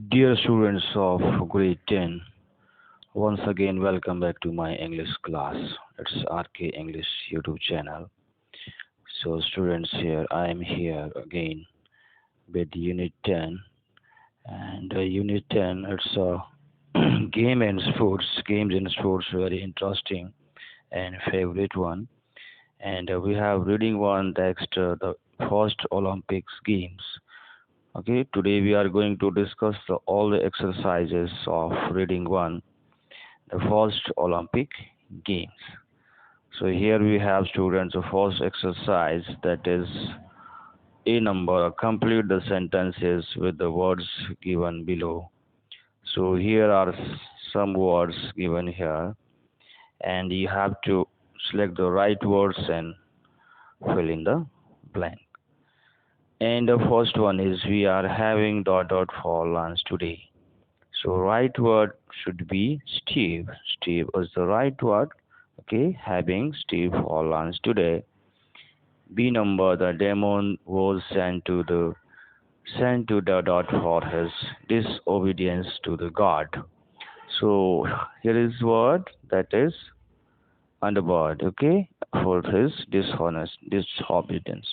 Dear students of grade 10, once again welcome back to my English class. It's RK English YouTube channel. So students, here I am here again with Unit 10, and Unit 10 it's games and sports, very interesting and favorite one. And we have reading one text, the first Olympics games. Okay, today we are going to discuss all the exercises of reading one, the first Olympic Games. So here we have students a first exercise, that is a number. Complete the sentences with the words given below. So here are some words given here, and you have to select the right words and fill in the blank. And the first one is we are having dot dot for lunch today. So right word should be Steve. Steve is the right word. Okay, having Steve for lunch today. B number, the demon was sent to the dot for his disobedience to the God. So here is word, that is underboard. Okay, for his disobedience.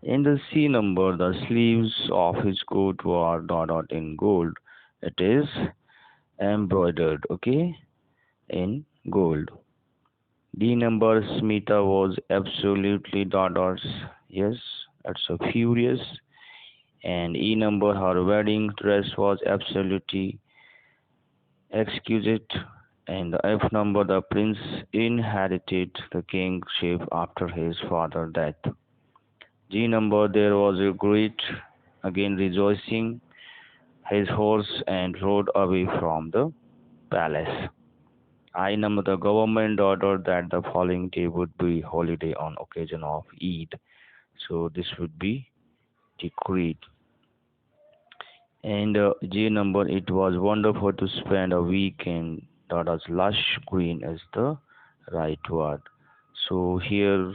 In the C number, the sleeves of his coat were dot dot in gold. It is embroidered. Okay, in gold. D number, Smita was absolutely dot dots. Yes, it's a furious. And E number, her wedding dress was absolutely exquisite. And the F number, the prince inherited the kingship after his father's death. G number, there was a great again rejoicing his horse and rode away from the palace. I number, the government ordered that the following day would be holiday on occasion of Eid. So this would be decreed. And J number, it was wonderful to spend a week in Dada's lush green is the right word. So here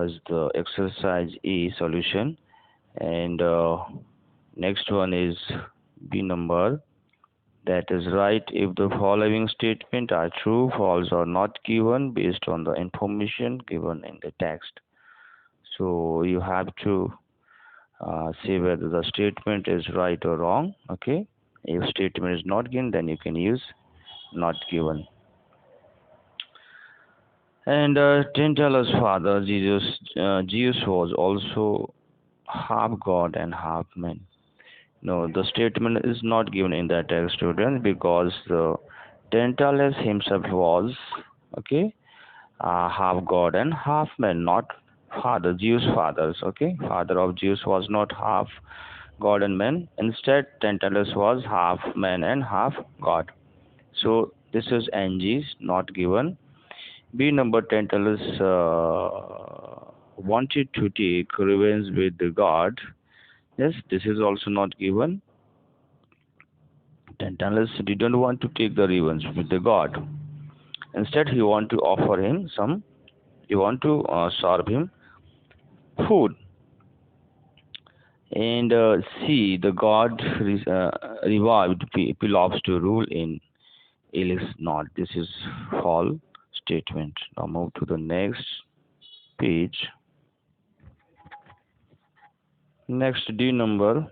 is the exercise A solution. And next one is B number. That is right if the following statement are true, false, or not given based on the information given in the text. So you have to say whether the statement is right or wrong. Okay, if statement is not given, then you can use not given. And Tantalus' father, Zeus was also half god and half man. No, the statement is not given in that text, student, because the Tantalus himself was, okay, half god and half man, not father. Zeus' fathers, okay, father of Zeus was not half god and man. Instead, Tantalus was half man and half god. So this is NG, not given. B number, Tantalus wanted to take revenge with the god. Yes, this is also not given. Tantalus didn't want to take the revenge with the god. Instead, he want to offer him some. He want to serve him food. And C, the god revived Pelops to rule in Elis not. This is false statement. Now move to the next page. Next, D number.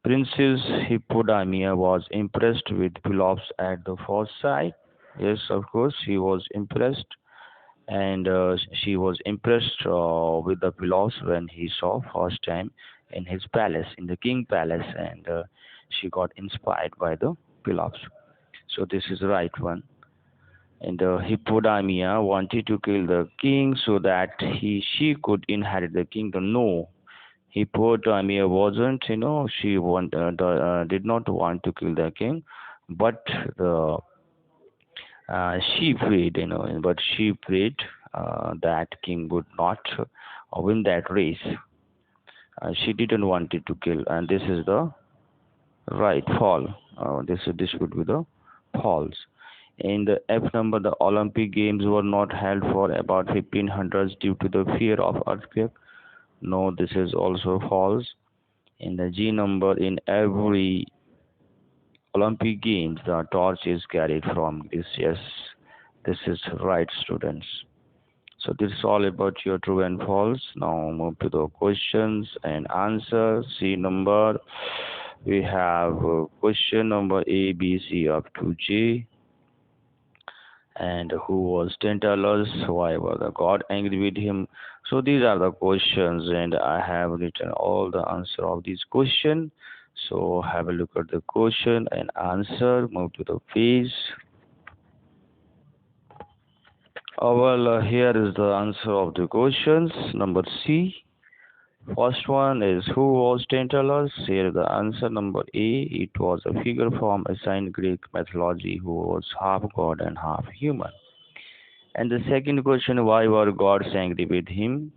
Princess Hippodamia was impressed with Pelops at the first sight. Yes, of course, she was impressed, and she was impressed with the Pelops when he saw first time in his palace, in the king palace, and she got inspired by the Pelops. So this is the right one. And Hippodamia wanted to kill the king so that she could inherit the kingdom. No, Hippodamia wasn't, did not want to kill the king, but the she prayed, but she prayed that king would not win that race. She didn't want it to kill, and this is the right fall. This would be the false. In the F number, the Olympic Games were not held for about 1500s due to the fear of earthquake. No, this is also false. In the G number, in every Olympic Games, the torch is carried from Greece. Yes, this is right, students. So this is all about your true and false. Now move to the questions and answers. C number, we have question number A, B, C up to J. And who was Tantalus? Why was the god angry with him? So these are the questions, and I have written all the answer of these question. So have a look at the question and answer. Move to the page. Well, here is the answer of the questions. Number C. First one is who was Tantalus? Here is the answer. Number A. It was a figure from ancient Greek mythology who was half god and half human. And the second question, why were gods angry with him?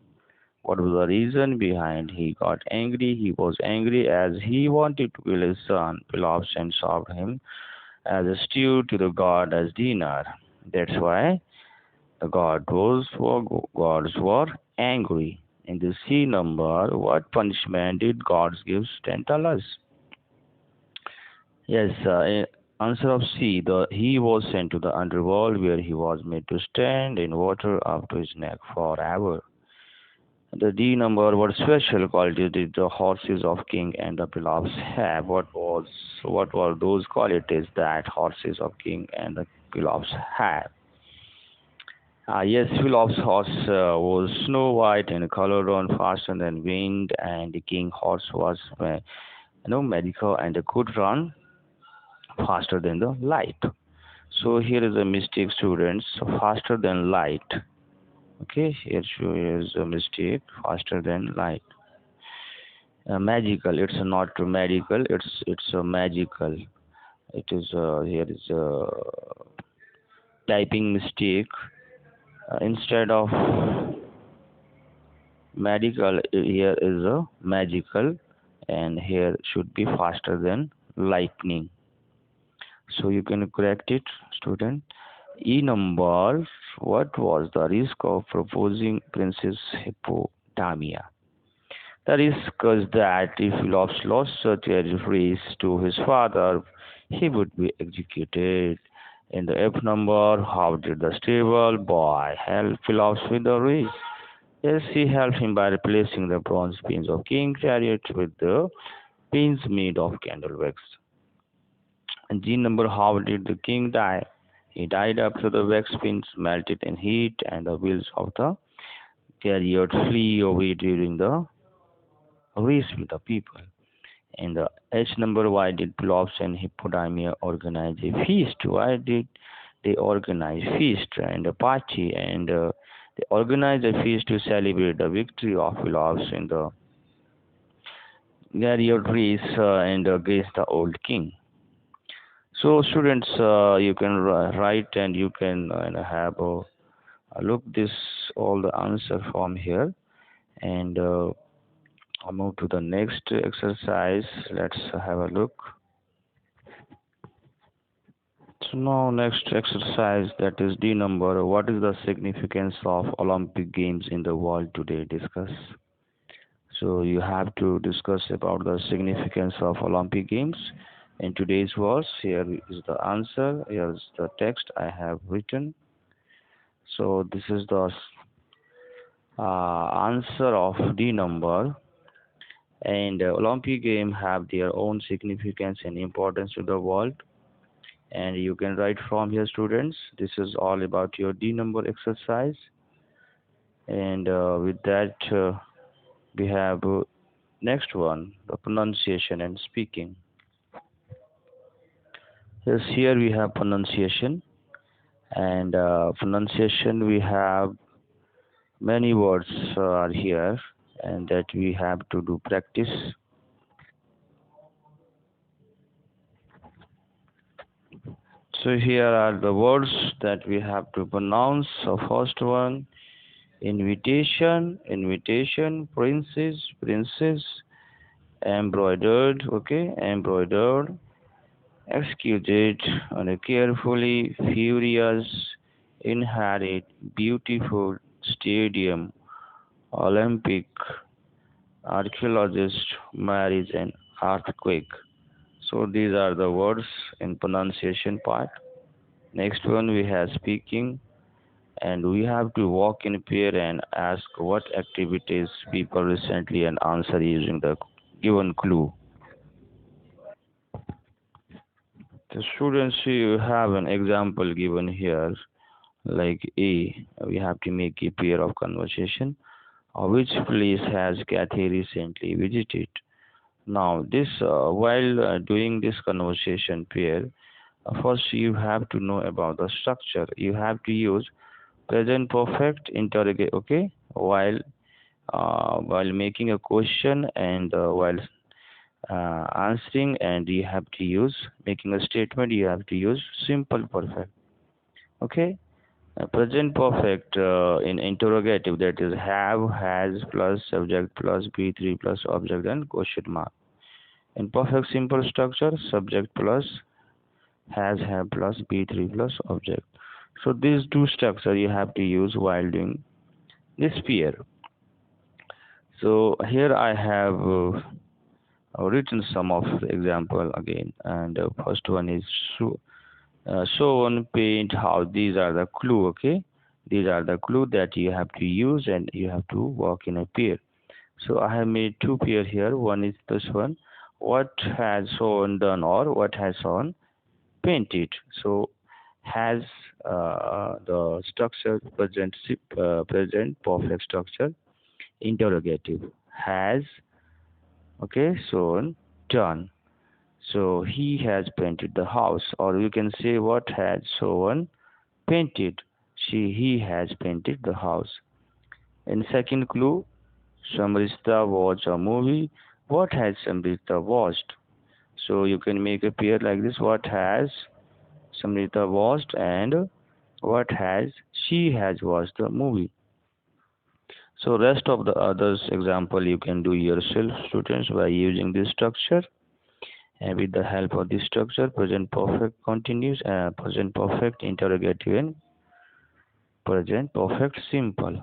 What was the reason behind he got angry? He was angry as he wanted to kill his son, Pelops, and served him as a stew to the god as dinner. That's why the gods were angry. In the C number, what punishment did gods give Tantalus? Yes, answer of C. He was sent to the underworld where he was made to stand in water up to his neck forever. The D number, what special qualities did the horses of King and the Pelops have? What were those qualities that horses of King and the Pelops had? Yes, Pelops' horse was snow white in color, run faster than wind, and the King horse was magical and could run faster than the light. So here is a mistake, students. Faster than light. Okay, here is a mistake. Faster than light. Magical. It's not medical. It's a magical. It is here is a typing mistake. Instead of medical, here is a magical, and here should be faster than lightning. So you can correct it, student. E number, what was the risk of proposing Princess Hippodamia? The risk is that if Pelops lost such a race to his father, he would be executed. In the F number, how did the stable boy help Pelops with the race? Yes, he helped him by replacing the bronze pins of King Chariot with the pins made of candle wax. And G number, how did the king die? He died after the wax pins melted in heat and the wheels of the chariot flew away during the race with the people. And the H number, why did Pelops and Hippodamia organize a feast? Why did they organize feast and a party? And they organized a feast to celebrate the victory of Pelops in the chariot race and against the old king. So students, you can write and you can have a look this all the answer from here, and I'll move to the next exercise. Let's have a look. So now next exercise, that is D number. What is the significance of Olympic Games in the world today? Discuss. So you have to discuss about the significance of Olympic Games in today's world. Here is the answer. Here is the text I have written. So this is the answer of D number. And Olympic Games have their own significance and importance to the world. And you can write from here, students. This is all about your D number exercise. And with that, we have next one, the pronunciation and speaking. Yes, here we have pronunciation, and pronunciation we have many words are here, and that we have to do practice. So here are the words that we have to pronounce. So first one, invitation, invitation, princess, princess, embroidered, okay, embroidered, exquisite, and carefully, furious, inherit, beautiful, stadium, Olympic, archaeologist marries an earthquake. So these are the words in pronunciation part. Next one we have speaking, and we have to walk in pair and ask what activities people recently and answer using the given clue. The students, you have an example given here, like A, we have to make a pair of conversation. Which place has Kathy recently visited? Now, this while doing this conversation pair, first you have to know about the structure. You have to use present perfect interrogate. Okay, while making a question and while answering, and you have to use making a statement. You have to use simple perfect. Okay. Present perfect in interrogative, that is have, has plus subject plus be3 plus object and question mark. In perfect simple structure, subject plus has, have plus be3 plus object. So these two structure you have to use while doing this pair. So here I have written some of the example again, and first one is show on paint how. These are the clue. Okay, these are the clue that you have to use and you have to work in a pair. So I have made two pair here. One is this one, what has shown done or what has shown painted. So has the structure present perfect structure interrogative. Has, okay, shown done. So he has painted the house, or you can say what has shown painted. He has painted the house. In second clue, Samrita watched a movie. What has Samrita watched? So you can make a pair like this. What has Samrita watched and what has she has watched the movie. So rest of the others example you can do yourself, students, by using this structure. And with the help of this structure, present perfect continuous, present perfect interrogative, and present perfect simple.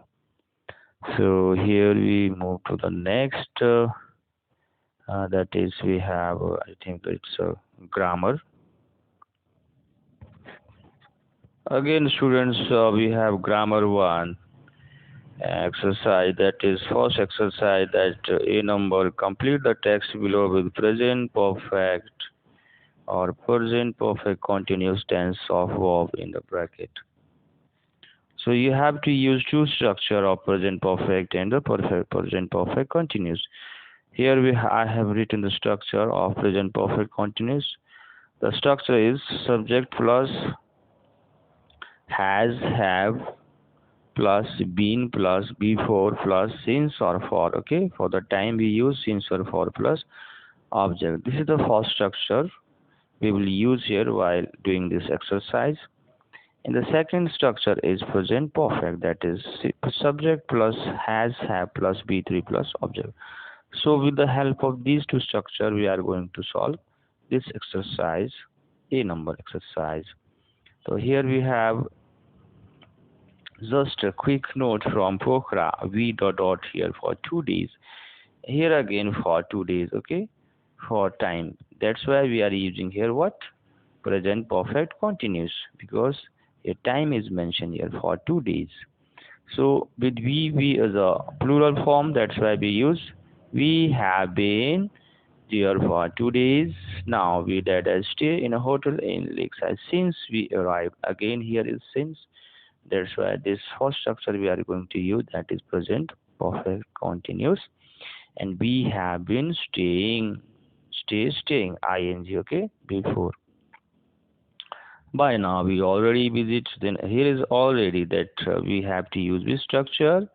So here we move to the next. That is, we have I think it's grammar. Again, students, we have grammar one exercise. That is first exercise, that a number. Complete the text below with present perfect or present perfect continuous tense of verb in the bracket. So you have to use two structure of present perfect and the present perfect continuous. Here I have written the structure of present perfect continuous. The structure is subject plus has, have plus been plus before plus since or for. Okay, for the time we use since or for plus object. This is the first structure we will use here while doing this exercise. And the second structure is present perfect, that is subject plus has, have plus be3 plus object. So with the help of these two structure, we are going to solve this exercise, a number exercise. So here we have just a quick note from Pokhara, v dot here for 2 days. Here again for 2 days, okay, for time. That's why we are using here what? Present perfect continuous, because a time is mentioned here for 2 days. So with we is a plural form, that's why we use we have been there for 2 days. Now we did a stay in a hotel in Lakeside since we arrived. Again here is since. That's why this first structure we are going to use, that is present perfect continuous. And we have been staying, staying ing, okay, before. By now we already visit. Then here is already that we have to use this structure,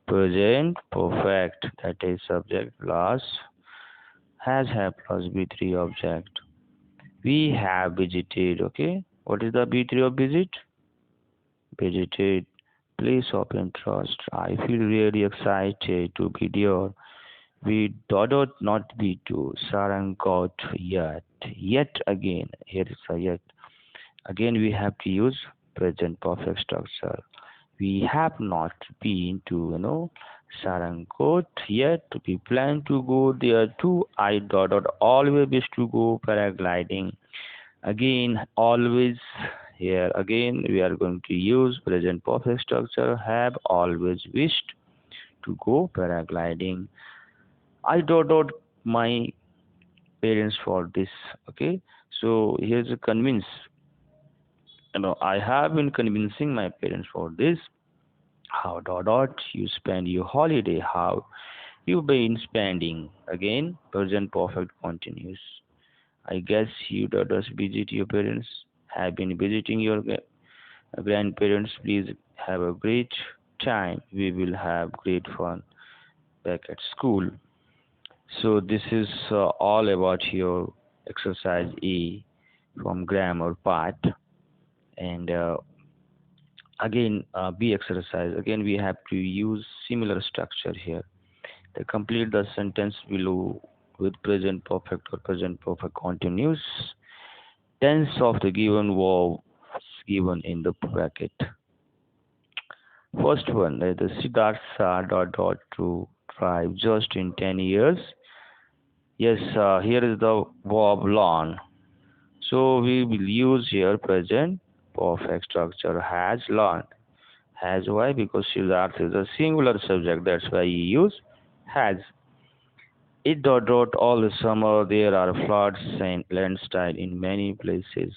present perfect, that is subject plus has, have plus b3 object. We have visited. Okay, what is the b3 of visit? Visited, place of interest. I feel really excited to be there. We dot not be to Sarang got yet again. Here is a yet. Again we have to use present perfect structure. We have not been to, Sarangot yet. We plan to go there too. I dot always wish to go paragliding. Again, always here again we are going to use present perfect structure. Have always wished to go paragliding. I dot my parents for this. Okay, so here's a convince. I have been convincing my parents for this. How you spend your holiday? How you been spending? Again, present perfect continues. I guess you does visit your parents. Have been visiting your grandparents. Please have a great time. We will have great fun back at school. So this is all about your exercise A from grammar part. And again, B exercise. Again, we have to use similar structure here. To complete the sentence below with present perfect or present perfect continuous tense of the given verb given in the bracket. First one, the Siddhartha to drive just in 10 years. Yes, here is the verb learn. So we will use here present perfect structure has learned. Has why? Because Siddhartha is a singular subject. That's why you use has. It all the summer there are floods and landslide in many places.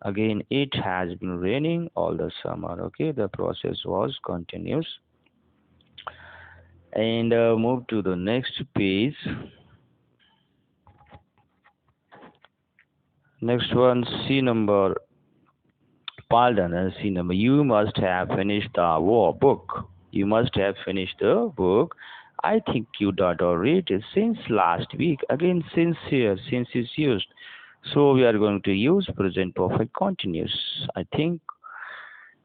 Again, it has been raining all the summer. Okay, the process was continuous. And move to the next page. Next one, C number. Pardon, C number. You must have finished the book. You must have finished the book. I think you read it since last week. Again, since here, since is used. So we are going to use present perfect continuous. I think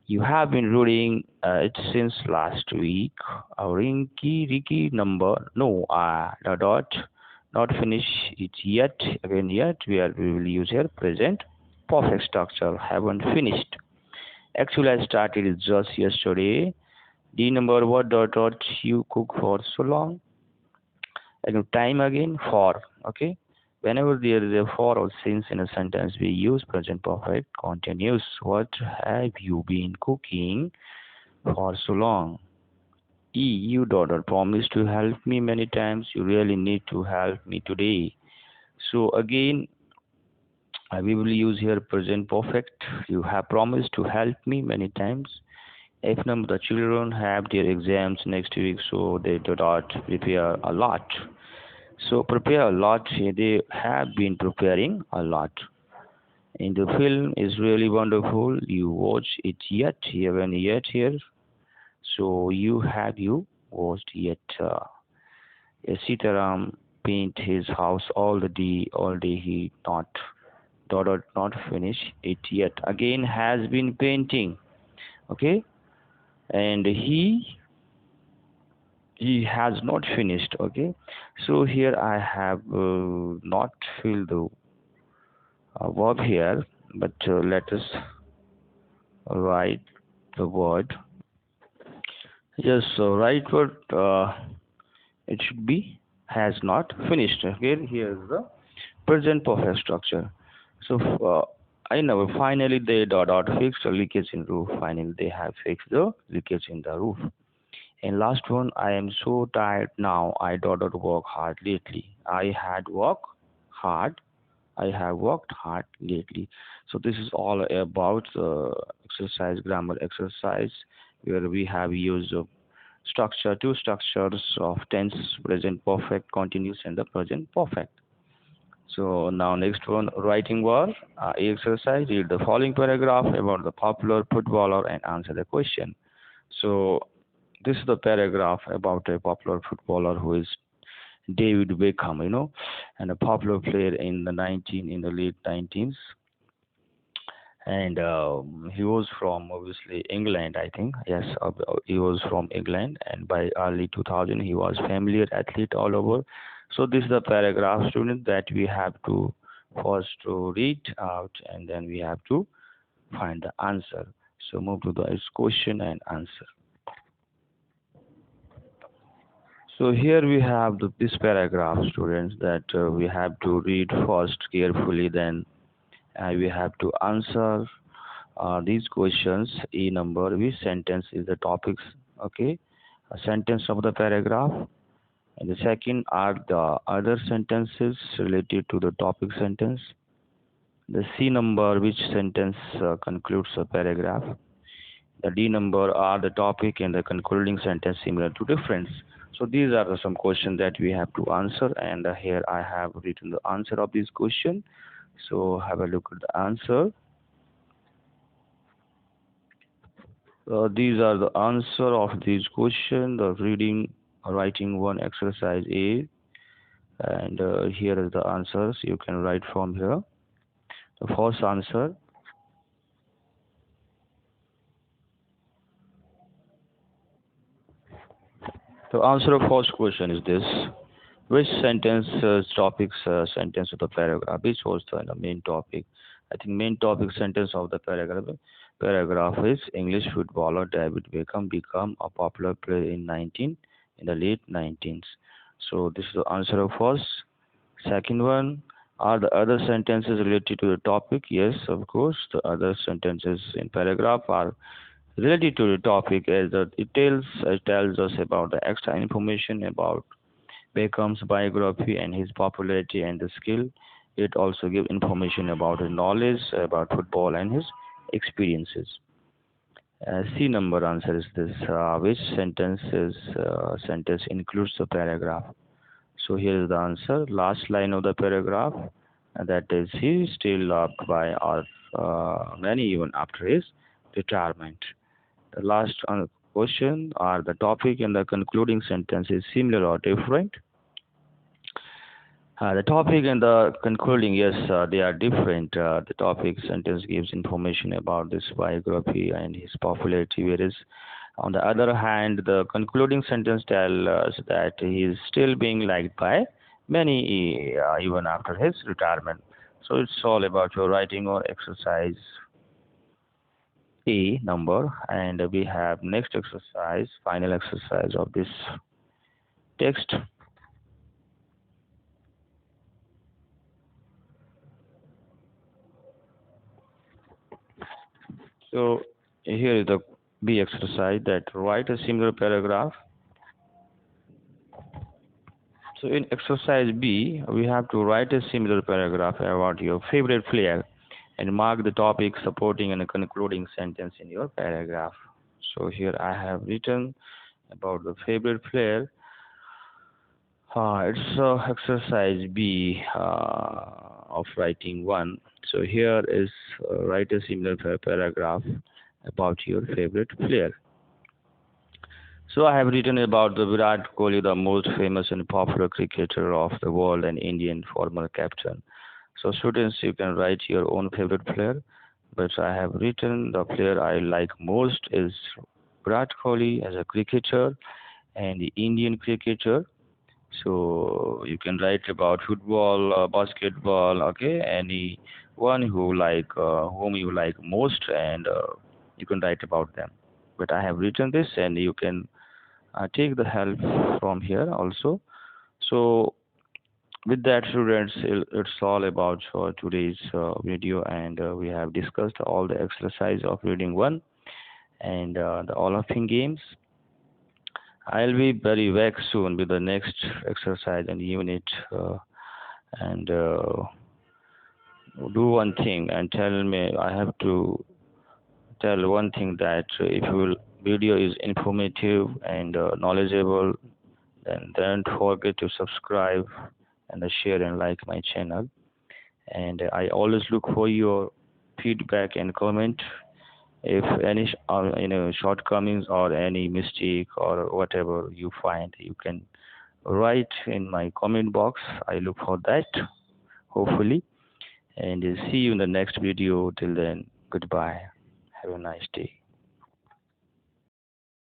you have been reading it since last week. Ricky number. No, not finish it yet. Again, yet we will use here present perfect structure. Haven't finished. Actually, I started it just yesterday. D number. What you cook for so long? And time again for. Okay. Whenever there is a for or since in a sentence, we use present perfect continuous. What have you been cooking for so long? E. You daughter promised to help me many times. You really need to help me today. So again, we will use here present perfect. You have promised to help me many times. F number, the children have their exams next week, so they do not prepare a lot. So prepare a lot. They have been preparing a lot. And the film is really wonderful. You watch it yet? You haven't yet here. So you watched yet? Sitaram paint his house all the day. All day he not finish it yet. Again has been painting. Okay, and he has not finished. Okay, so here I have not filled the verb here, but let us write the word. Yes, so right word it should be has not finished. Okay, here is the present perfect structure. So I know finally they fixed the leakage in roof. Finally they have fixed the leakage in the roof. And last one, I am so tired now. I work hard lately. Hard. I have worked hard lately. So this is all about exercise, grammar exercise, where we have used two structures of tense, present perfect, continuous, and the present perfect. So now next one, writing word. Exercise. Read the following paragraph about the popular footballer and answer the question. So this is the paragraph about a popular footballer who is David Beckham, and a popular player in the late 19s, and he was from obviously England, I think. Yes, he was from England, and by early 2000 he was familiar athlete all over. So this is the paragraph, student, that we have to first to read out, and then we have to find the answer. So move to the question and answer. So here we have this paragraph, students, that we have to read first carefully, then we have to answer these questions. E number, which sentence is the topics? Okay, a sentence of the paragraph. And the second are the other sentences related to the topic sentence. The C number, which sentence concludes a paragraph. The D number are the topic and the concluding sentence similar to difference. So these are some questions that we have to answer, and here I have written the answer of this question. So have a look at the answer. These are the answer of this question. The reading, writing one, exercise A, and here is the answers. You can write from here. The first answer. The answer of first question is this: which sentence topics sentence of the paragraph? Which was the main topic? I think main topic sentence of the paragraph is English footballer David Beckham become a popular player in the late 19th. So this is the answer of first. Second one, are the other sentences related to the topic? Yes, of course. The other sentences in paragraph are related to the topic, as it tells us about the extra information about Beckham's biography and his popularity and the skill. It also gives information about his knowledge about football and his experiences. C number answer is this: which sentence includes the paragraph? So here is the answer. Last line of the paragraph, that is, he is still loved by our many even after his retirement. The last question are the topic and the concluding sentence is similar or different. The topic and the concluding, yes, they are different. The topic sentence gives information about this biography and his popularity, whereas on the other hand, the concluding sentence tells us that he is still being liked by many even after his retirement. So it's all about your writing or exercise A number, and we have next exercise, final exercise of this text. So here is the B exercise, that write a similar paragraph. So in exercise B, we have to write a similar paragraph about your favorite player and mark the topic, supporting and concluding sentence in your paragraph. So here I have written about the favorite player. It's exercise B of writing one. So here is write a similar paragraph about your favorite player. So I have written about the Virat Kohli, the most famous and popular cricketer of the world and Indian former captain. So students, you can write your own favorite player, but I have written the player I like most is Virat Kohli as a cricketer and the Indian cricketer. So you can write about football, basketball, okay, any one whom you like most, and you can write about them. But I have written this, and you can take the help from here also. So with that, students, it's all about today's video, and we have discussed all the exercise of reading one and the Olympic Games. I'll be very back soon with the next exercise and unit, and do one thing and tell me. I have to tell one thing, that if your video is informative and knowledgeable, then don't forget to subscribe and share and like my channel. And I always look for your feedback and comment. If any shortcomings or any mistake or whatever you find, you can write in my comment box. I look for that, hopefully. And see you in the next video. Till then, goodbye. Have a nice day.